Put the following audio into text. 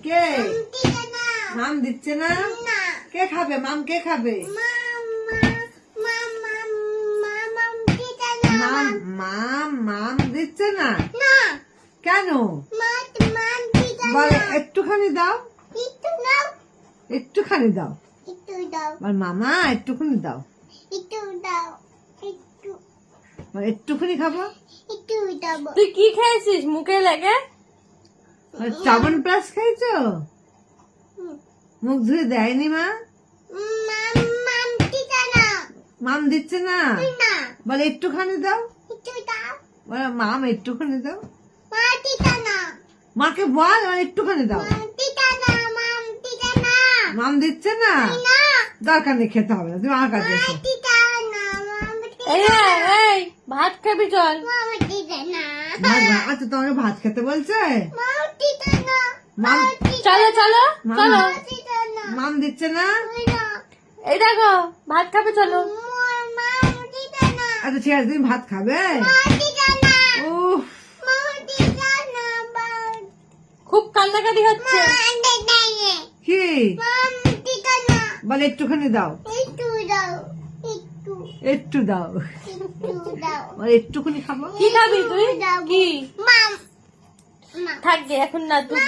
কে মাম দিচ্ছে না? কে খাবে? মাম কে খাবে? মাম দিচ্ছে না কেন? বল একটুখানি দাও, একটুখানি দাও। মামা একটুখানি দাও, একটুখানি খাবো। তুই কি খেয়েছিস মুখে লেগে? চাবন প্লাস খাইছো? মুখ ধুয়ে দেয়নি মা? মাম দিচ্ছে না? বলে একটুখানি দাও। বলে মাম একটুখানি দাও। মাকে বল একটুখানি দাও। মাম দিচ্ছে না? দরকার নেই, খেতে হবে না, তুমি আমার কাছে এসো। এই ভাত খাবি চল। আচ্ছা তোমাকে ভাত খেতে বলছে? চলো চলো চলো। মাম দিচ্ছে না? এই দেখো ভাত খাবে চলো। আচ্ছা ঠিক আছে, তুমি ভাত খাবে? উফ, খুব কান্নাকাটি হচ্ছে। কি বলে একটুখানি দাও, একটু দাও। বলে একটুখানি খাবো। কি খাবি তুই? কি থাকবে এখন না তুই।